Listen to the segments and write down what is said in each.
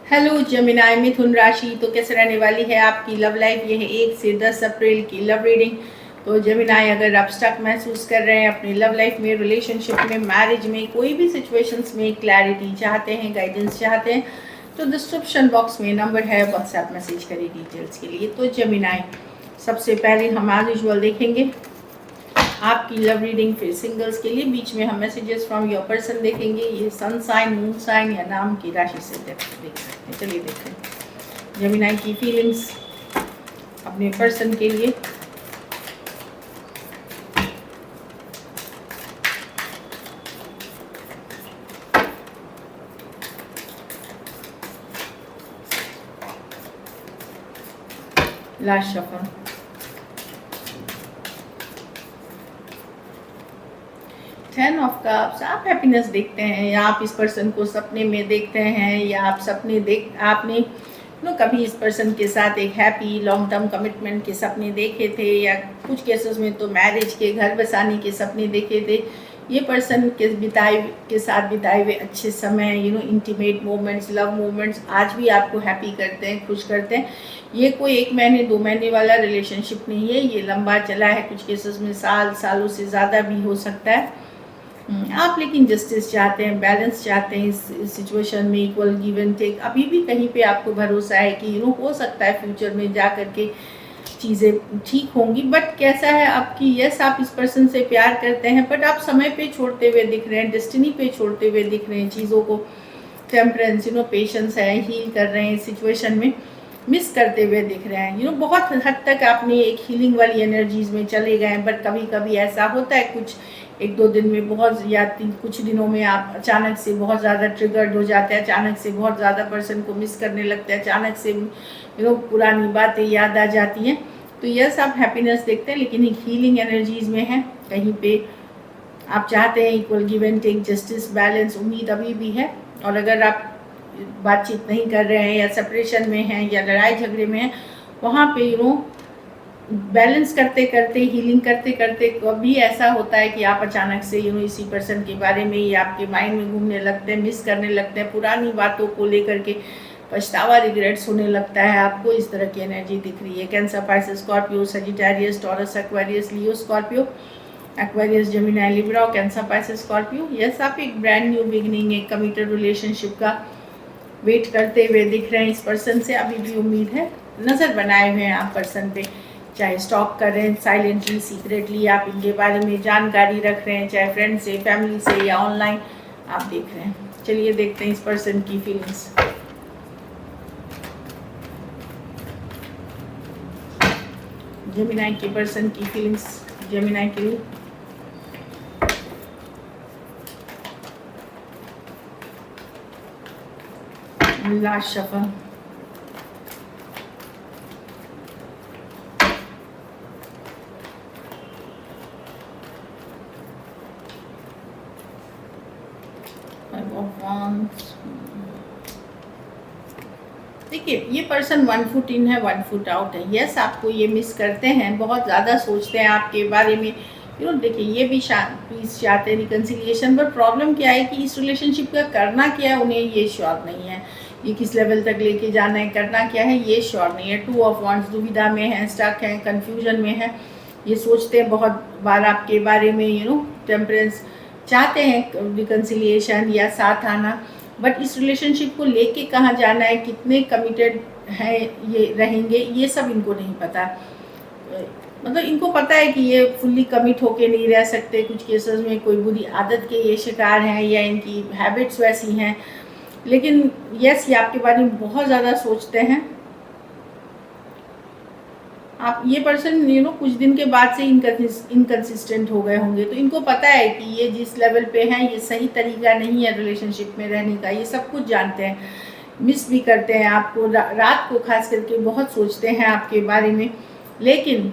Hello जमिनाई मिथुन राशि, तो कैसे रहने वाली है आपकी लव लाइफ। ये है 1 से 10 अप्रैल की लव रीडिंग। तो जमिनाई, अगर आप स्टक महसूस कर रहे हैं अपनी लव लाइफ में, रिलेशनशिप में, मैरिज में, कोई भी सिचुएशंस में क्लैरिटी चाहते हैं, गाइडेंस चाहते हैं, तो डिस्क्रिप्शन बॉक्स में नंबर है, व्हाट्सएप मैसेज करिए डिटेल्स के लिए। तो जमिनाई, सबसे पहले हम आज यूजुअल देखेंगे आपकी लव रीडिंग, फिर सिंगल्स के लिए बीच में हम मैसेजेस फ्रॉम योर पर्सन देखेंगे। ये सन साइन, मून साइन या नाम की राशि से देख सकते हैं। चलिए देखते हैं जेमिनी की फीलिंग्स अपने पर्सन के लिए। Last shuffle, 10 of cups. आप हैप्पीनेस देखते हैं, या आप इस पर्सन को सपने में देखते हैं, या आप आपने कभी इस पर्सन के साथ एक हैप्पी लॉन्ग टर्म कमिटमेंट के सपने देखे थे, या कुछ केसेस में तो मैरिज के, घर बसाने के सपने देखे थे। ये पर्सन के साथ बिताए हुए अच्छे समय, इंटीमेट मोमेंट्स, लव मोमेंट्स आज भी आपको हैप्पी करते हैं, खुश करते हैं। ये कोई 1 महीने 2 महीने वाला रिलेशनशिप नहीं है, ये लंबा चला है, कुछ केसेस में सालों से ज़्यादा भी हो सकता है। आप लेकिन जस्टिस चाहते हैं, बैलेंस चाहते हैं इस सिचुएशन में, इक्वल गिव एंड टेक। अभी भी कहीं पे आपको भरोसा है कि हो सकता है फ्यूचर में जा कर के चीज़ें ठीक होंगी। बट कैसा है आपकी, यस आप इस पर्सन से प्यार करते हैं, बट आप समय पे छोड़ते हुए दिख रहे हैं, डेस्टिनी पे छोड़ते हुए दिख रहे हैं चीज़ों को। टेम्परेंस, पेशेंस है, हील कर रहे हैं, सिचुएशन में मिस करते हुए दिख रहे हैं। बहुत हद तक आपने एक हीलिंग वाली एनर्जीज में चले गए हैं, बट कभी कभी ऐसा होता है कुछ 1-2 दिन में बहुत, या कुछ दिनों में आप अचानक से बहुत ज़्यादा ट्रिगर्ड हो जाते हैं, अचानक से बहुत ज़्यादा पर्सन को मिस करने लगते हैं, अचानक से पुरानी बातें याद आ जाती हैं। तो यस आप हैप्पीनेस देखते हैं, लेकिन एक हीलिंग एनर्जीज में है। कहीं पे आप चाहते हैं equal give and take, justice, balance, उम्मीद अभी भी है। और अगर आप बातचीत नहीं कर रहे हैं, या सेपरेशन में हैं, या लड़ाई झगड़े में हैं, वहाँ पे बैलेंस करते करते, हीलिंग करते करते कभी ऐसा होता है कि आप अचानक से इसी पर्सन के बारे में ही आपके माइंड में घूमने लगते हैं, मिस करने लगते हैं, पुरानी बातों को लेकर के पछतावा, रिग्रेट्स होने लगता है आपको। इस तरह की एनर्जी दिख रही है। Cancer, Pisces, Scorpio, Sagittarius, Taurus, Aquarius, Leo, Scorpio, Aquarius, Gemini, Libra, Cancer, Pisces, Scorpio. Yes आप एक ब्रांड न्यू बिगिनिंग, एक कमिटेड रिलेशनशिप का वेट करते हुए दिख रहे हैं। इस पर्सन से अभी भी उम्मीद है, नज़र बनाए हुए हैं आप पर्सन पे, चाहे स्टॉक कर रहे हैं साइलेंटली, सीक्रेटली, आप इनके बारे में जानकारी रख रहे हैं, चाहे फ्रेंड से, फैमिली से, या ऑनलाइन आप देख रहे हैं। चलिए देखते हैं इस पर्सन की फीलिंग्स। जेमिनी के पर्सन की फीलिंग्स जेमिनी के लिए। लास्ट शफल, देखिए ये पर्सन 1 फुट इन है, 1 फुट आउट है। यस आपको ये मिस करते हैं, बहुत ज़्यादा सोचते हैं आपके बारे में। देखिए ये भी पीस चाहते हैं, रिकन्सिलिएशन। पर प्रॉब्लम क्या है कि इस रिलेशनशिप का करना क्या है उन्हें ये श्योर नहीं है, ये किस लेवल तक लेके जाना है, करना क्या है ये श्योर नहीं है। 2 ऑफ वांड्स, दुविधा में है, स्टक है, कन्फ्यूजन में है। ये सोचते हैं बहुत बार आपके बारे में, टेम्परेंस चाहते हैं, रिकन्सिलिएशन या साथ आना, बट इस रिलेशनशिप को लेके कहाँ जाना है, कितने कमिटेड हैं ये रहेंगे, ये सब इनको नहीं पता। मतलब इनको पता है कि ये फुल्ली कमिट होके नहीं रह सकते, कुछ केसेस में कोई बुरी आदत के ये शिकार हैं, या इनकी हैबिट्स वैसी हैं। लेकिन यस ये आपके बारे में बहुत ज़्यादा सोचते हैं। आप ये पर्सन कुछ दिन के बाद से इनकन्सिस्टेंट हो गए होंगे, तो इनको पता है कि ये जिस लेवल पे हैं ये सही तरीका नहीं है रिलेशनशिप में रहने का, ये सब कुछ जानते हैं। मिस भी करते हैं आपको, रात को खास करके बहुत सोचते हैं आपके बारे में। लेकिन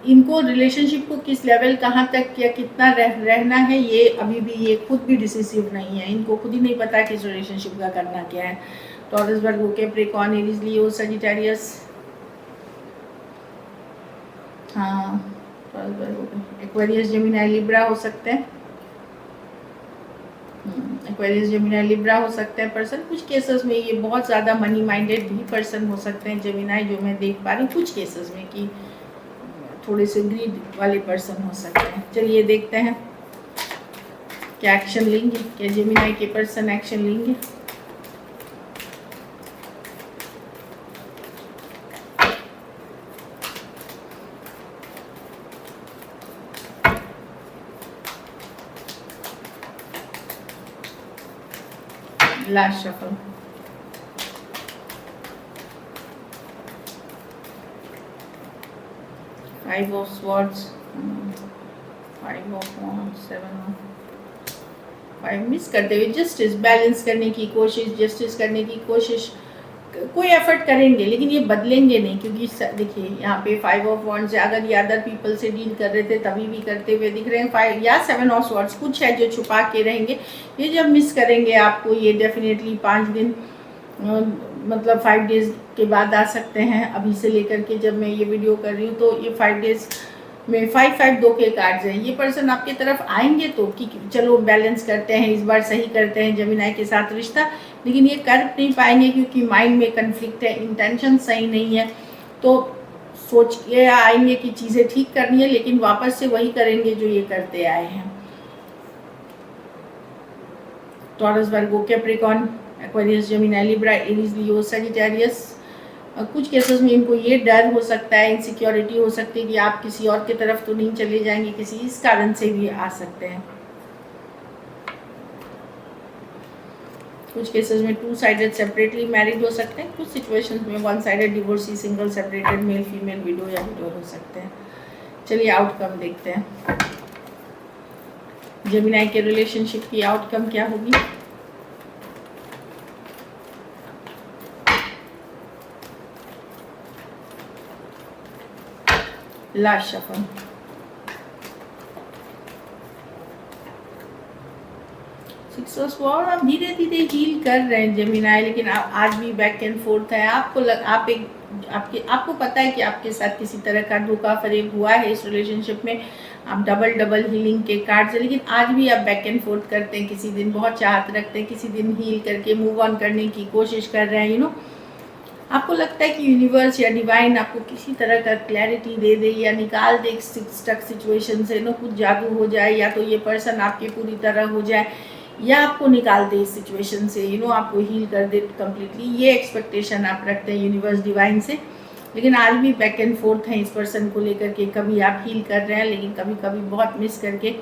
इनको रिलेशनशिप को किस लेवल, कहाँ तक या कितना रहना है, ये अभी भी ये खुद भी डिसिसिव नहीं है। इनको खुद ही नहीं पता कि इस रिलेशनशिप का करना क्या है। Taurus, Virgo, Capricorn, Aries, Leo, Sagittarius, हाँ एक्वेरियस, जेमिनी, लिब्रा हो सकते हैं। एक्वेरियस जेमिनी लिब्रा हो सकते हैं पर्सन। कुछ केसेस में ये बहुत ज़्यादा मनी माइंडेड भी पर्सन हो सकते हैं जेमिनी, जो मैं देख पा रही हूँ कुछ केसेस में कि थोड़े से ग्रीड वाले पर्सन हो सकते हैं। चलिए देखते हैं क्या एक्शन लेंगे, क्या जेमिनी के पर्सन एक्शन लेंगे। Last shuffle, five of swords, five of wands, seven of five, miss करते हुए जस्टिस, बैलेंस करने की कोशिश, जस्टिस करने की कोशिश, कोई एफर्ट करेंगे लेकिन ये बदलेंगे नहीं, क्योंकि देखिए यहाँ पे फाइव ऑफ wands है, अगर ये अदर पीपल से डील कर रहे थे तभी भी करते हुए दिख रहे हैं। फाइव या सेवन ऑफ स्वॉर्ड्स, कुछ है जो छुपा के रहेंगे, ये जब मिस करेंगे आपको ये डेफिनेटली 5 दिन मतलब 5 डेज के बाद आ सकते हैं। अभी से लेकर के जब मैं ये वीडियो कर रही हूँ तो ये 5 डेज में 5-5-2 के कार्ड्स हैं। ये पर्सन आपकी तरफ आएंगे तो कि चलो बैलेंस करते हैं, इस बार सही करते हैं जेमिनी के साथ रिश्ता, लेकिन ये कर नहीं पाएंगे क्योंकि माइंड में कन्फ्लिक्ट है, इंटेंशन सही नहीं है। तो सोच के आएंगे कि चीज़ें ठीक करनी है, लेकिन वापस से वही करेंगे जो ये करते आए हैं। Taurus, Virgo, Capricorn, Aquarius, Gemini, Libra, Aries, Leo, Sagittarius. कुछ केसेस में इनको ये डर हो सकता है, इनसिक्योरिटी हो सकती है कि आप किसी और की तरफ तो नहीं चले जाएंगे, किसी इस कारण से भी आ सकते हैं। कुछ केसेस में 2 साइडेड सेपरेटली मैरिड हो सकते हैं, कुछ सिचुएशंस में 1 sided divorcee, single, separated, male female, window या विडो हो सकते हैं। चलिए आउटकम देखते हैं, जेमिनी के रिलेशनशिप की आउटकम क्या होगी। Last shuffle, six of sword. आप धीरे धीरे हील कर रहे हैं जेमिनी, लेकिन आज भी बैक एंड फोर्थ है। आपको पता है कि आपके साथ किसी तरह का धोखा फरेब हुआ है इस रिलेशनशिप में, आप डबल हीलिंग के कार्ड्स है, लेकिन आज भी आप बैक एंड फोर्थ करते हैं। किसी दिन बहुत चाहत रखते हैं, किसी दिन हील करके मूव ऑन करने की कोशिश कर रहे हैं। आपको लगता है कि यूनिवर्स या डिवाइन आपको किसी तरह का क्लैरिटी दे दे या निकाल दे स्टक सिचुएशन से, कुछ जादू हो जाए, या तो ये पर्सन आपकी पूरी तरह हो जाए या आपको निकाल दे इस सिचुएशन से, आपको हील कर दे कम्प्लीटली। ये एक्सपेक्टेशन आप रखते हैं यूनिवर्स डिवाइन से, लेकिन आज भी बैक एंड फोर्थ हैं इस पर्सन को लेकर के। कभी आप हील कर रहे हैं, लेकिन कभी कभी बहुत मिस करके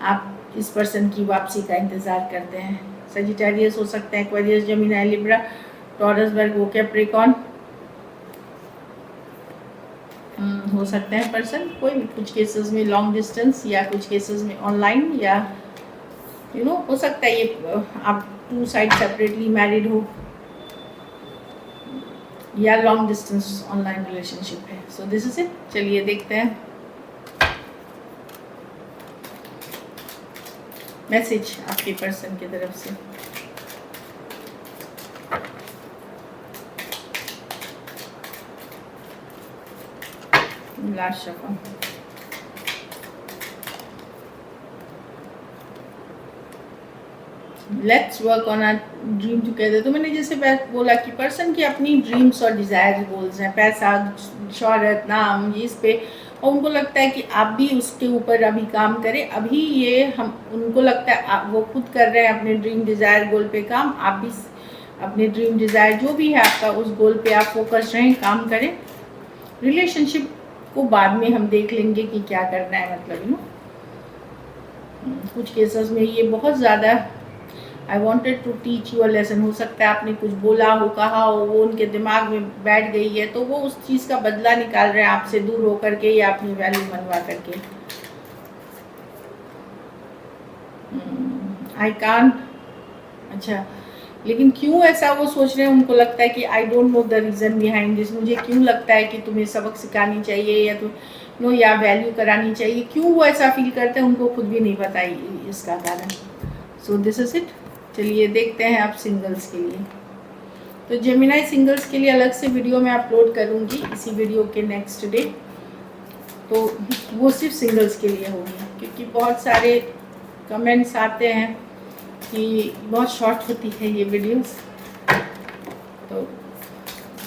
आप इस पर्सन की वापसी का इंतज़ार करते हैं। सजिटेरियस हो सकते हैं, Aquarius, Gemini, Libra, taurus, Virgo, Capricorn हो सकते हैं पर्सन। कोई कुछ केसेस में लॉन्ग डिस्टेंस या कुछ केसेस में ऑनलाइन, या हो सकता है ये आप 2 साइड सेपरेटली मैरिड हो या लॉन्ग डिस्टेंस ऑनलाइन रिलेशनशिप है। So this is it. चलिए देखते हैं मैसेज आपके पर्सन की तरफ से। Last shuffle, let's work on our dream together. तो मैंने जैसे बोला कि पर्सन की अपनी ड्रीम्स और डिज़ायर गोल्स हैं, पैसा, शोहरत, नाम, इस पे, और उनको लगता है कि आप भी उसके ऊपर अभी काम करें। अभी ये उनको लगता है वो खुद कर रहे हैं अपने ड्रीम डिज़ायर गोल पे काम, आप भी अपने ड्रीम डिज़ायर जो भी है आपका उस गोल पे आप फोकस रहें, काम करें। रिलेशनशिप को बाद में हम देख लेंगे कि क्या करना है, मतलब कुछ केसेस में ये बहुत ज़्यादा I wanted to teach you a lesson, हो सकता है आपने कुछ बोला हो, कहा हो, वो उनके दिमाग में बैठ गई है, तो वो उस चीज़ का बदला निकाल रहे हैं आपसे दूर होकर के या अपनी वैल्यू मनवा करके। आई कांट, अच्छा, लेकिन क्यों ऐसा वो सोच रहे हैं, उनको लगता है कि I don't know the reason behind this, मुझे क्यों लगता है कि तुम्हें सबक सिखानी चाहिए या तो या वैल्यू करानी चाहिए, क्यों वो ऐसा फील करते हैं उनको खुद भी नहीं पता इसका कारण। सो दिस इज इट। चलिए देखते हैं आप सिंगल्स के लिए। तो जेमिनी सिंगल्स के लिए अलग से वीडियो मैं अपलोड करूँगी इसी वीडियो के नेक्स्ट डे, तो वो सिर्फ सिंगल्स के लिए होगी, क्योंकि बहुत सारे कमेंट्स आते हैं कि बहुत शॉर्ट होती है ये वीडियोस, तो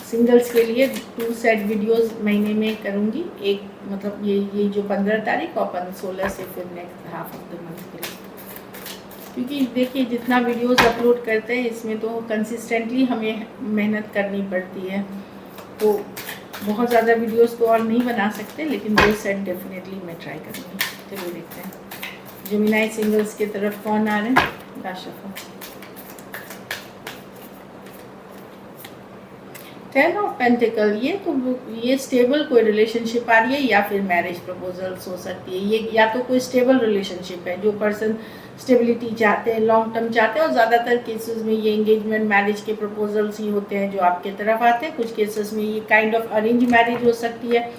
सिंगल्स के लिए 2 सेट वीडियोस महीने में करूँगी। एक मतलब ये जो 15 तारीख और 16 से फिर next half of the month के लिए, क्योंकि देखिए जितना वीडियोस अपलोड करते हैं इसमें तो कंसिस्टेंटली हमें मेहनत करनी पड़ती है, तो बहुत ज़्यादा वीडियोस तो और नहीं बना सकते, लेकिन 2 सेट डेफिनेटली मैं ट्राई करूँगी। चलिए देखते हैं जेमिनी सिंगल्स की तरफ कौन आ रहे हैं। राशिफल 10 ऑफ पेंटिकल, ये स्टेबल कोई रिलेशनशिप आ रही है या फिर मैरिज प्रपोजल्स हो सकती है। ये या तो कोई स्टेबल रिलेशनशिप है, जो पर्सन स्टेबिलिटी चाहते हैं, लॉन्ग टर्म चाहते हैं, और ज़्यादातर केसेस में ये एंगेजमेंट मैरिज के प्रपोजल्स ही होते हैं जो आपके तरफ आते हैं। कुछ केसेस में ये काइंड ऑफ अरेंज मैरिज हो सकती है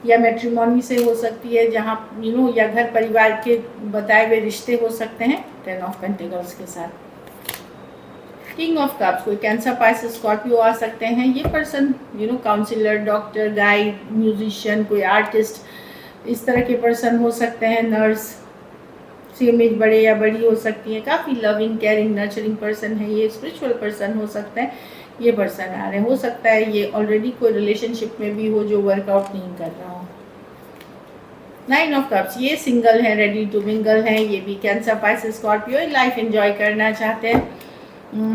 या मैट्रिमोनी से हो सकती है, जहाँ या घर परिवार के बताए हुए रिश्ते हो सकते हैं 10 ऑफ पेंटिकल्स के साथ। किंग ऑफ कप्स, कोई कैंसर, पाइसेस, स्कॉर्पियो आ सकते हैं। ये person counsellor, doctor, guide, musician, कोई आर्टिस्ट, इस तरह के पर्सन हो सकते हैं। नर्स, सेम एज बड़े या बड़ी हो सकती है। काफ़ी लविंग, केयरिंग, नर्चरिंग पर्सन है ये। स्पिरिचुअल पर्सन हो सकता है ये पर्सन आ रहे हैं। हो सकता है ये ऑलरेडी कोई रिलेशनशिप में भी हो जो वर्कआउट नहीं कर रहा हो। 9 ऑफ कप्स, ये सिंगल है, रेडी टू मिंगल है। ये भी cancer, Pisces, Scorpio, life enjoy करना चाहते हैं,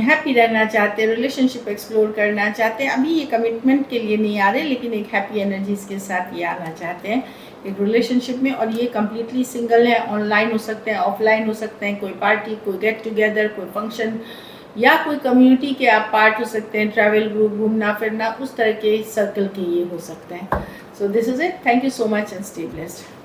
हैप्पी रहना चाहते हैं, रिलेशनशिप एक्सप्लोर करना चाहते हैं। अभी ये कमिटमेंट के लिए नहीं आ रहे, लेकिन एक हैप्पी एनर्जीज के साथ ये आना चाहते हैं एक रिलेशनशिप में। और ये कम्प्लीटली सिंगल है। ऑनलाइन हो सकते हैं, ऑफलाइन हो सकते हैं, कोई पार्टी, कोई गेट टुगेदर, कोई फंक्शन, या कोई कम्युनिटी के आप पार्ट हो सकते हैं, ट्रैवल ग्रुप, घूमना फिरना, उस तरह के सर्कल के ये हो सकते हैं। सो this is it. Thank you so much and stay blessed.